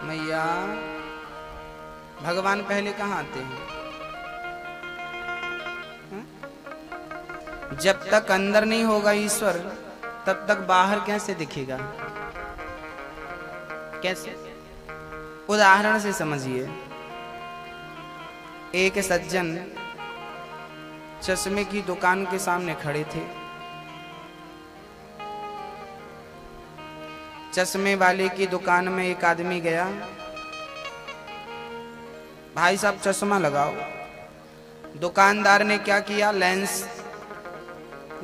मैया भगवान पहले कहाँ आते हैं? जब तक अंदर नहीं होगा ईश्वर तब तक बाहर कैसे दिखेगा? कैसे? उदाहरण से समझिए। एक सज्जन चश्मे की दुकान के सामने खड़े थे। चश्मे वाले की दुकान में एक आदमी गया, भाई साहब चश्मा लगाओ। दुकानदार ने क्या किया? लेंस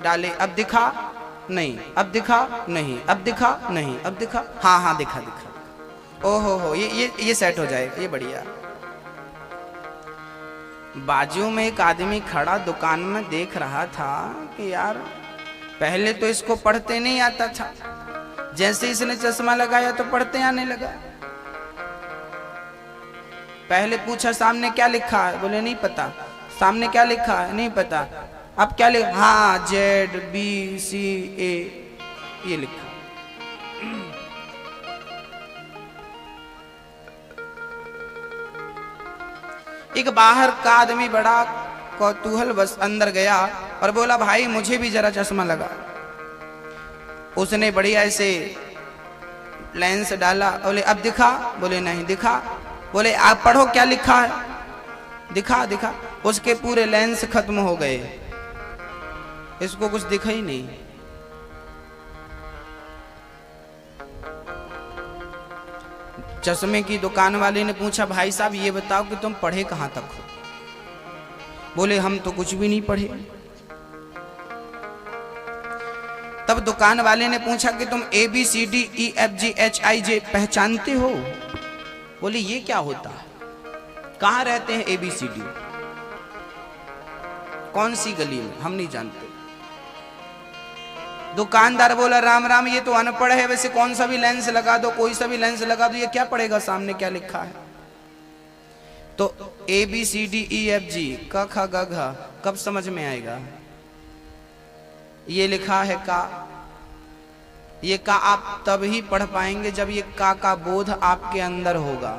डाले, अब दिखा नहीं, अब दिखा नहीं, अब दिखा नहीं, अब दिखा, हाँ हाँ दिखा दिखा। ओहो हो, ये सेट हो जाएगा, ये बढ़िया। बाजू में एक आदमी खड़ा दुकान में देख रहा था कि यार पहले तो इसको पढ़ते नहीं आता था, जैसे इसने चश्मा लगाया तो पढ़ते आने लगा। पहले पूछा सामने क्या लिखा है? बोले नहीं पता। सामने क्या लिखा है? नहीं पता। अब क्या लिखा? हाँ ZBCA ये लिखा। एक बाहर का आदमी बड़ा कौतूहल बस अंदर गया और बोला भाई मुझे भी जरा चश्मा लगा। उसने बढ़िया ऐसे लेंस डाला। बोले अब दिखा? बोले नहीं दिखा। बोले आप पढ़ो क्या लिखा है? दिखा दिखा। उसके पूरे लेंस खत्म हो गए, इसको कुछ दिखा ही नहीं। चश्मे की दुकान वाले ने पूछा भाई साहब ये बताओ कि तुम पढ़े कहां तक हो? बोले हम तो कुछ भी नहीं पढ़े। तब दुकान वाले ने पूछा कि तुम ABCDEFGHIJ पहचानते हो? बोले ये क्या होता है? कहां रहते हैं ABCD? कौन सी गली में? हम नहीं जानते। दुकानदार बोला राम राम, ये तो अनपढ़ है, वैसे कौन सा भी लेंस लगा दो, कोई सा भी लेंस लगा दो, ये क्या पढ़ेगा सामने क्या लिखा है? तो ABCDEFG क ख ग घ कब समझ में आएगा? ये लिखा है का। ये का आप तब ही पढ़ पाएंगे जब ये का बोध आपके अंदर होगा।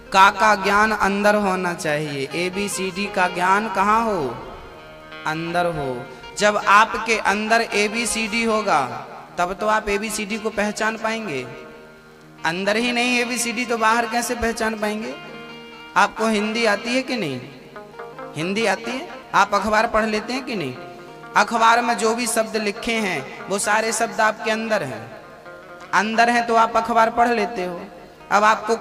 का ज्ञान अंदर होना चाहिए। ABCD का ज्ञान कहाँ हो? अंदर हो। जब आपके अंदर ABCD होगा तब तो आप ABCD को पहचान पाएंगे। अंदर ही नहीं ABCD तो बाहर कैसे पहचान पाएंगे? आपको हिंदी आती है कि नहीं? हिंदी आती है? आप अखबार पढ़ लेते हैं कि नहीं? अखबार में जो भी शब्द लिखे हैं वो सारे शब्द आपके अंदर हैं। अंदर हैं तो आप अखबार पढ़ लेते हो। अब आपको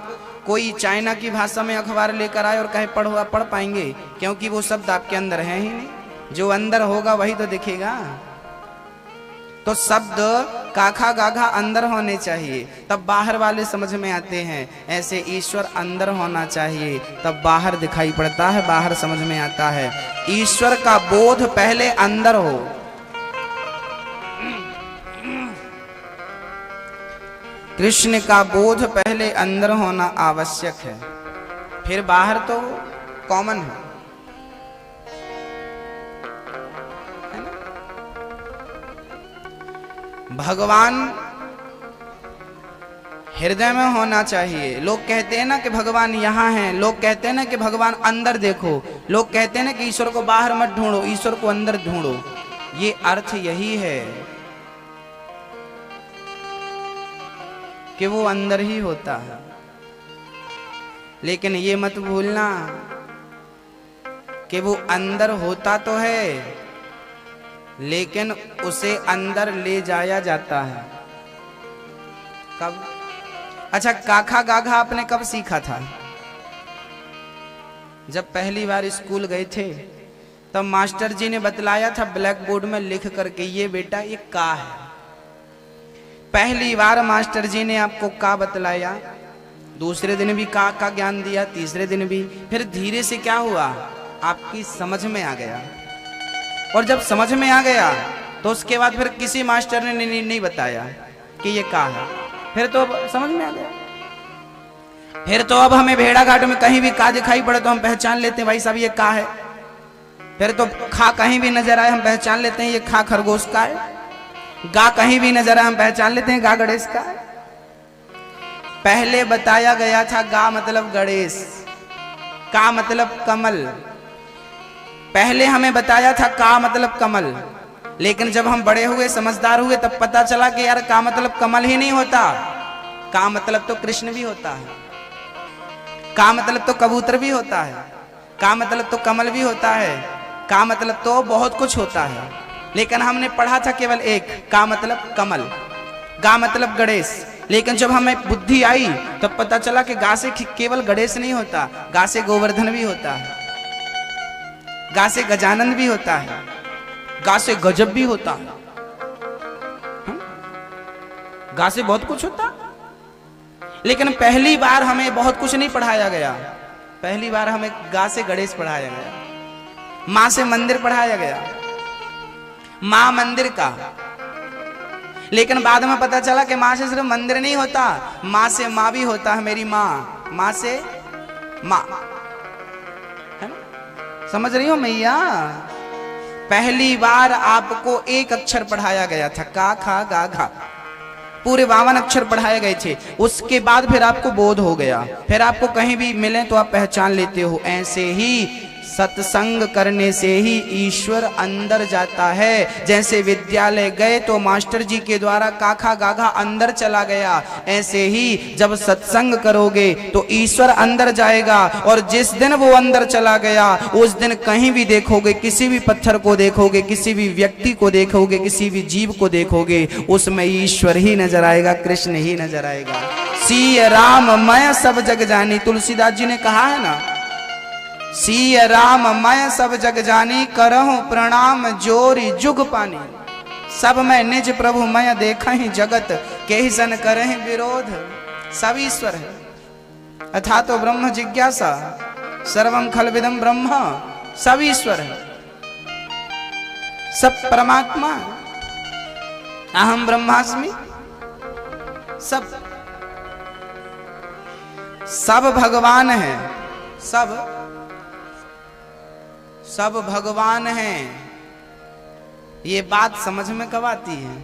कोई चाइना की भाषा में अखबार लेकर आए और कहे पढ़ो, आप पढ़ पाएंगे? क्योंकि वो शब्द आपके अंदर है ही नहीं। जो अंदर होगा वही तो दिखेगा। तो शब्द काखा गाघा अंदर होने चाहिए तब बाहर वाले समझ में आते हैं। ऐसे ईश्वर अंदर होना चाहिए तब बाहर दिखाई पड़ता है, बाहर समझ में आता है। ईश्वर का बोध पहले अंदर हो। कृष्ण का बोध पहले अंदर होना आवश्यक है, फिर बाहर तो कॉमन है। भगवान हृदय में होना चाहिए। लोग कहते हैं ना कि भगवान यहाँ हैं, लोग कहते हैं ना कि भगवान अंदर देखो, लोग कहते हैं ना कि ईश्वर को बाहर मत ढूंढो, ईश्वर को अंदर ढूंढो। ये अर्थ यही है कि वो अंदर ही होता है। लेकिन ये मत भूलना कि वो अंदर होता तो है लेकिन उसे अंदर ले जाया जाता है। कब? अच्छा, काखा गाघा आपने कब सीखा था? जब पहली बार स्कूल गए थे तब मास्टर जी ने बतलाया था ब्लैक बोर्ड में लिख करके, ये बेटा ये का है। पहली बार मास्टर जी ने आपको का बतलाया, दूसरे दिन भी का ज्ञान दिया, तीसरे दिन भी। फिर धीरे से क्या हुआ? आपकी समझ में आ गया। और जब समझ में आ गया तो उसके बाद फिर किसी मास्टर ने नहीं बताया कि ये का है, फिर तो समझ में आ गया। फिर तो अब हमें भेड़ा घाट में कहीं भी का दिखाई पड़े तो हम पहचान लेते हैं भाई साहब ये का है। फिर तो खा कहीं भी नजर आए हम पहचान लेते हैं ये खा खरगोश का है। गा कहीं भी नजर हम पहचान लेते हैं गा गणेश का। पहले बताया गया था गा मतलब गणेश, का मतलब कमल। पहले हमें बताया था का मतलब कमल, लेकिन जब हम बड़े हुए समझदार हुए तब पता चला कि यार का मतलब कमल ही नहीं होता, का मतलब तो कृष्ण भी होता है, का मतलब तो कबूतर भी होता है, का मतलब तो कमल भी होता है, का मतलब तो बहुत कुछ होता है। लेकिन हमने पढ़ा था केवल एक, का मतलब कमल, गा मतलब गणेश। लेकिन जब हमें बुद्धि आई तब पता चला कि गा से केवल गणेश नहीं होता, गा से गोवर्धन भी होता है, गा से गजानन भी होता है, गा से गजब भी होता है, गा से बहुत कुछ होता। लेकिन पहली बार हमें बहुत कुछ नहीं पढ़ाया गया, पहली बार हमें गा से गणेश पढ़ाया गया, मां से मंदिर पढ़ाया गया, मां मंदिर का। लेकिन बाद में पता चला कि मां से सिर्फ मंदिर नहीं होता, मां से मां भी होता है, मेरी मां, मां से मां, है ना? समझ रही हो मैया? पहली बार आपको एक अक्षर पढ़ाया गया था, का खा गा घा, पूरे 52 अक्षर पढ़ाए गए थे। उसके बाद फिर आपको बोध हो गया, फिर आपको कहीं भी मिले तो आप पहचान लेते हो। ऐसे ही सत्संग करने से ही ईश्वर अंदर जाता है। जैसे विद्यालय गए तो मास्टर जी के द्वारा काखा गाघा अंदर चला गया, ऐसे ही जब सत्संग करोगे तो ईश्वर अंदर जाएगा। और जिस दिन वो अंदर चला गया उस दिन कहीं भी देखोगे, किसी भी पत्थर को देखोगे, किसी भी व्यक्ति को देखोगे, किसी भी जीव को देखोगे, उसमें ईश्वर ही नजर आएगा, कृष्ण ही नजर आएगा। सिय राम मैं सब जग जानी, तुलसीदास जी ने कहा है ना, सिय राम मैं सब जग जानी, करहूं प्रणाम जोरी जुग पानी। सब मैं निज प्रभु मैं देखा ही जगत, के ही सन करहि विरोध। सब ईश्वर है, अथा तो ब्रह्म जिज्ञासा, सर्वम खलविदम ब्रह्म। सब ईश्वर है, सब परमात्मा, अहम ब्रह्मास्मि। सब भगवान है, सब भगवान हैं। ये बात समझ में कब आती है?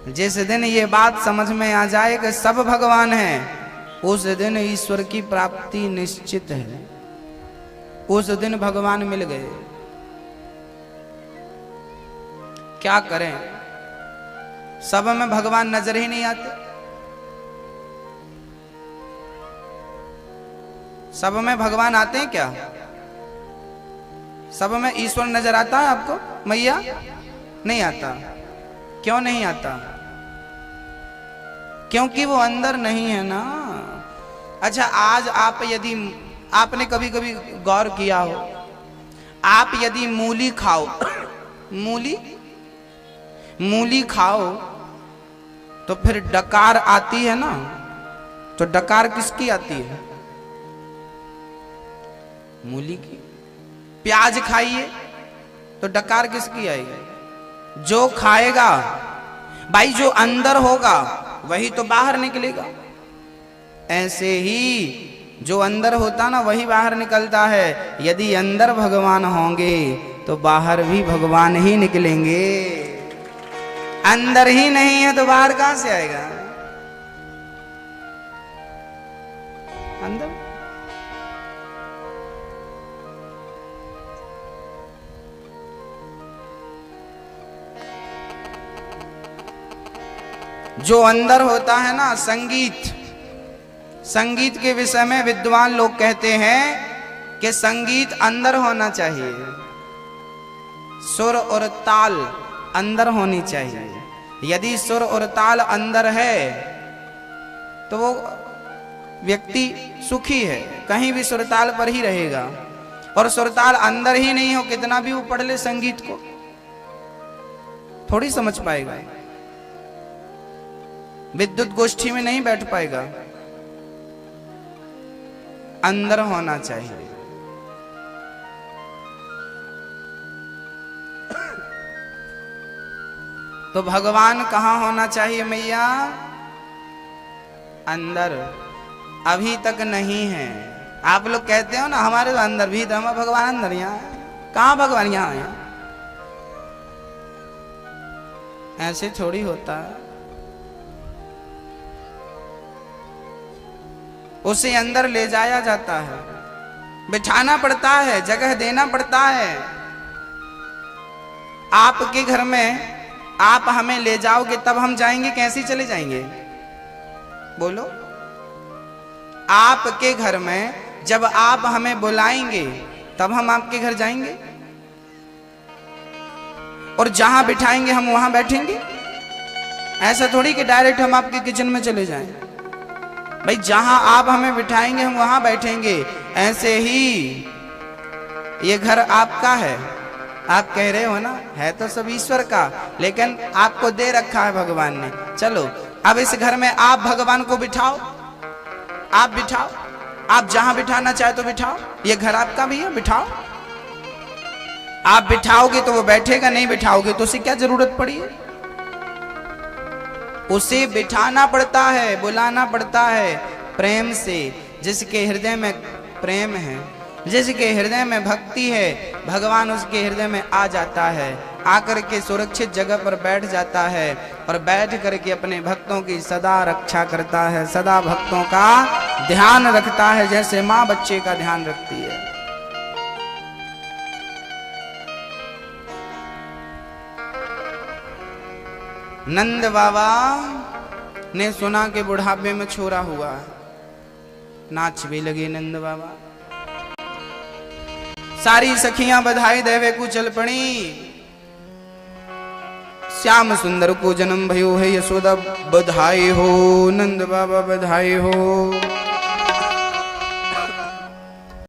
जिस दिन ये बात समझ में आ जाए कि सब भगवान हैं, उस दिन ईश्वर की प्राप्ति निश्चित है, उस दिन भगवान मिल गए। क्या करें, सब में भगवान नजर ही नहीं आते। सब में भगवान आते हैं क्या? सब में ईश्वर नजर आता है आपको मैया? नहीं आता। क्यों नहीं आता? क्योंकि वो अंदर नहीं है ना। अच्छा, आज आप यदि आपने कभी कभी गौर किया हो, आप यदि मूली खाओ मूली खाओ तो फिर डकार आती है ना, तो डकार किसकी आती है? मूली की। प्याज खाइए तो डकार किसकी आएगी? जो खाएगा भाई, जो अंदर होगा वही तो बाहर निकलेगा। ऐसे ही जो अंदर होता ना वही बाहर निकलता है। यदि अंदर भगवान होंगे तो बाहर भी भगवान ही निकलेंगे। अंदर ही नहीं है तो बाहर कहां से आएगा? अंदर। जो अंदर होता है ना, संगीत के विषय में विद्वान लोग कहते हैं कि संगीत अंदर होना चाहिए, सुर और ताल अंदर होनी चाहिए। यदि सुर और ताल अंदर है तो वो व्यक्ति सुखी है, कहीं भी सुरताल पर ही रहेगा। और सुरताल अंदर ही नहीं हो, कितना भी वो पढ़ ले संगीत को, थोड़ी समझ पाएगा, विद्युत गोष्ठी में नहीं बैठ पाएगा। अंदर होना चाहिए। तो भगवान कहाँ होना चाहिए मैया? अंदर। अभी तक नहीं है। आप लोग कहते हो ना हमारे तो अंदर भी तो, हमारा भगवान अंदर। यहाँ कहाँ भगवान? यहाँ ऐसे थोड़ी होता है। उसे अंदर ले जाया जाता है, बिठाना पड़ता है, जगह देना पड़ता है। आपके घर में आप हमें ले जाओगे तब हम जाएंगे, कैसे चले जाएंगे बोलो? आपके घर में जब आप हमें बुलाएंगे तब हम आपके घर जाएंगे, और जहां बिठाएंगे हम वहां बैठेंगे। ऐसा थोड़ी कि डायरेक्ट हम आपके किचन में चले जाएं। भाई जहां आप हमें बिठाएंगे हम वहां बैठेंगे। ऐसे ही ये घर आपका है, आप कह रहे हो ना, है तो सब ईश्वर का, लेकिन आपको दे रखा है भगवान ने। चलो अब इस घर में आप भगवान को बिठाओ, आप बिठाओ, आप जहां बिठाना चाहे तो बिठाओ। ये घर आपका भी है, बिठाओ। आप बिठाओगे तो वो बैठेगा, नहीं बिठाओगे तो उसे क्या जरूरत पड़ी है? उसे बिठाना पड़ता है, बुलाना पड़ता है प्रेम से। जिसके हृदय में प्रेम है, जिसके हृदय में भक्ति है, भगवान उसके हृदय में आ जाता है, आकर के सुरक्षित जगह पर बैठ जाता है, और बैठ करके अपने भक्तों की सदा रक्षा करता है, सदा भक्तों का ध्यान रखता है, जैसे माँ बच्चे का ध्यान रखती है। नंद बाबा ने सुना कि बुढ़ापे में छोरा हुआ, नाच भी लगे नंद बाबा। सारी सखियां बधाई देवे को चल पड़ी। श्याम सुंदर को जन्म भयो है, यशोदा बधाई हो, नंद बाबा बधाई हो।